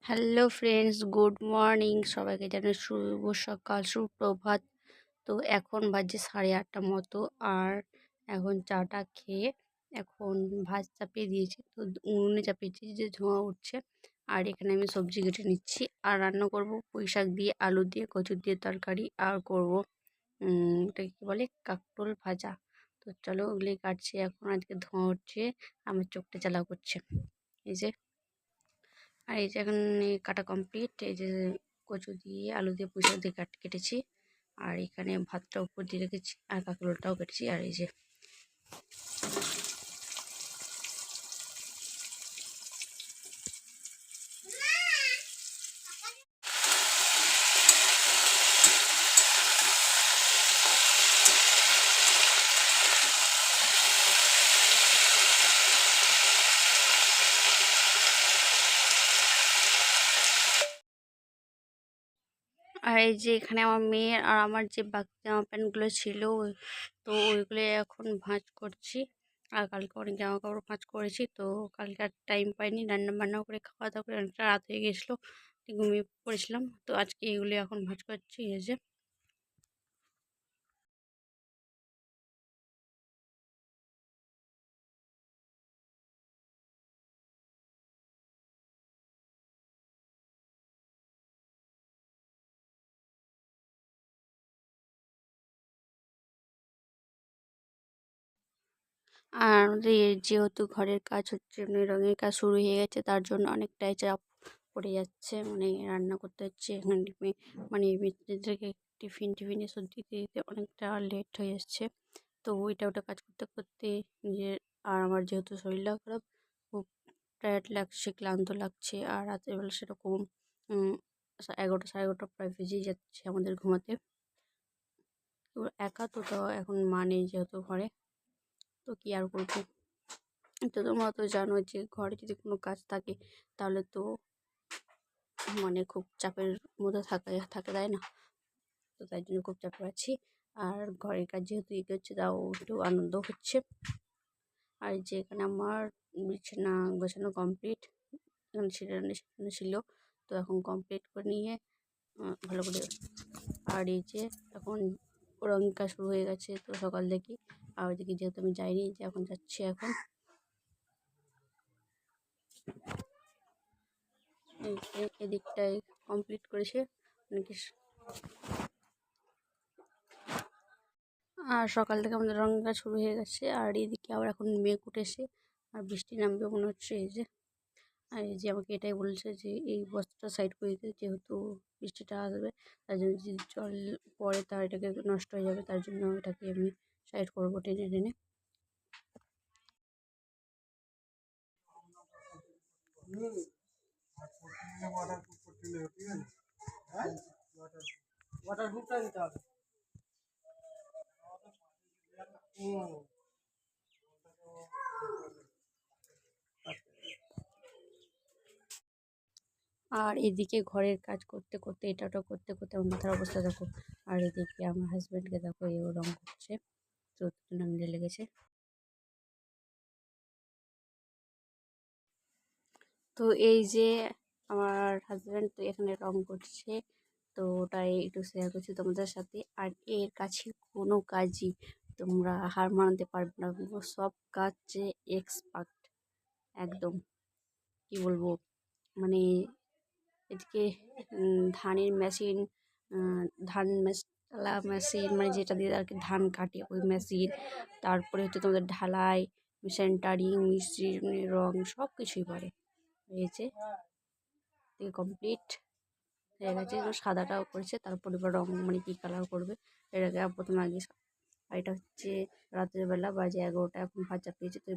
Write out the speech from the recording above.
Hello friends, good morning. সবাইকে জানাই শুভ সকাল, সুপ্রভাত। তো এখন বাজে 8:30 মতো। আর এখন চাটা খেয়ে এখন ভাত চাপিয়ে দিয়েছি, তো উনুনে চাপিয়েছি যে ধোঁয়া উঠছে। আর এখানে আমি সবজি কেটে নিচ্ছি আর রান্না করব পুঁই শাক দিয়ে, আলু দিয়ে, কচু দিয়ে তরকারি। আর করব ওটাকে কী বলে, কাঁকরোল ভাজা। তো চলো ওগুলি কাটছি এখন। আজকে ধোঁয়া উঠছে, আমার চোখটা জ্বালা করছে। এই যে, আর এই যে এখন কাটা কমপ্লিট। এই যে কচু দিয়ে, আলু দিয়ে, পুঁই শাক দিয়ে কেটেছি। আর এখানে ভাতটা উপর দিয়ে রেখেছি আর কাঁকরোলটাও কেটেছি। আর এই যে এখানে আমার মেয়ের আর আমার যে বাকি জামা প্যান্টগুলো ছিল, তো ওইগুলো এখন ভাঁজ করছি। আর কালকে অনেক জামা কাপড় ভাঁজ করেছি, তো কালকে আর টাইম পাইনি, রান্না বান্না করে খাওয়া দাওয়া করে অনেকটা রাত হয়ে গেছিলো, ঘুমিয়ে পড়েছিলাম। তো আজকে এগুলো এখন ভাঁজ করছি। এই যে আর আমাদের যেহেতু ঘরের কাজ হচ্ছে, মানে রঙের কাজ শুরু হয়ে গেছে, তার জন্য অনেকটাই চাপ পড়ে যাচ্ছে। মানে রান্না করতে হচ্ছে এখানে, মানে মিস্ত্রিদেরকে টিফিন এসব দিতে দিতে অনেকটা লেট হয়ে যাচ্ছে। তো ওইটা ওটা কাজ করতে করতে নিজের, আর আমার যেহেতু শরীরটা খারাপ, খুব টায়ার্ড লাগছে, ক্লান্ত লাগছে। আর রাতের বেলা সেরকম 11টা, 11:30 প্রায় বেজেই যাচ্ছে আমাদের ঘুমাতে। তো একা তো, তাও এখন মা নেই যেহেতু ঘরে, তো কি আর করবো। তো তোমরা তো জানো যে ঘরে যদি কোনো কাজ থাকে তাহলে তো মানে খুব চাপের মধ্যে থাকে, তাই না? তো তাই জন্য খুব চাপে আছি। আর ঘরের কাজ যেহেতু এগোচ্ছে, তাও একটু আনন্দ হচ্ছে। আর যে এখানে আমার বিছানা গোছানো কমপ্লিট, এখানে সেখানে ছিল, তো এখন কমপ্লিট করে নিয়ে ভালো করে। আর এই যে এখন রঙের কাজ শুরু হয়ে গেছে, তো সকাল থেকে। আর ওইদিকে যেহেতু আমি যাইনি, যে এখন যাচ্ছি এখন। এদিকটাই কমপ্লিট করেছে অনেকে। আর সকাল থেকে আমাদের রঙ কাজ শুরু হয়ে গেছে। আর এদিকে আবার এখন মেঘ উঠেছে আর বৃষ্টি নামবে মনে হচ্ছে। এই যে, আর এই যে আমাকে এটাই বলছে যে এই বস্তাটা সাইড করে দিতে, যেহেতু বৃষ্টিটা আসবে, তার জন্য যদি জল পড়ে তা এটাকে নষ্ট হয়ে যাবে, তার জন্য এটাকে আমি সাইড করবো টেনে টেনে। আর এদিকে ঘরের কাজ করতে করতে, এটা ওটা করতে করতে আমার মাথার অবস্থা দেখো। আর এদিকে আমার হাজব্যান্ডকে দেখো, এও রঙ করছে, তো মিলে লেগেছে। তো এই যে আমার হাজব্যান্ড তো এখানে রং করছে, তো ওটাই একটু শেয়ার করছি তোমাদের সাথে। আর এর কাছে কোনো কাজই তোমরা হার মানাতে পারবে না, ও সব কাজে এক্সপার্ট একদম। কি বলবো, মানে এদিকে ধানের মেশিন, ধান মেশালা মেশিন, মানে যেটা দিয়ে আর কি ধান কাটে ওই মেশিন। তারপরে হচ্ছে তোমাদের ঢালাই, সেন্টারিং, মিস্ত্রি, রং সব কিছুই পারে। এই যে কমপ্লিট হয়ে গেছে, তো সাদাটাও করেছে, তারপরে এবার রং মানে কী কালার করবে এটাকে প্রথমে আগে। আর এটা হচ্ছে রাতের বেলা, বাজে 11টা, এখন ভাত চাপিয়েছে। তো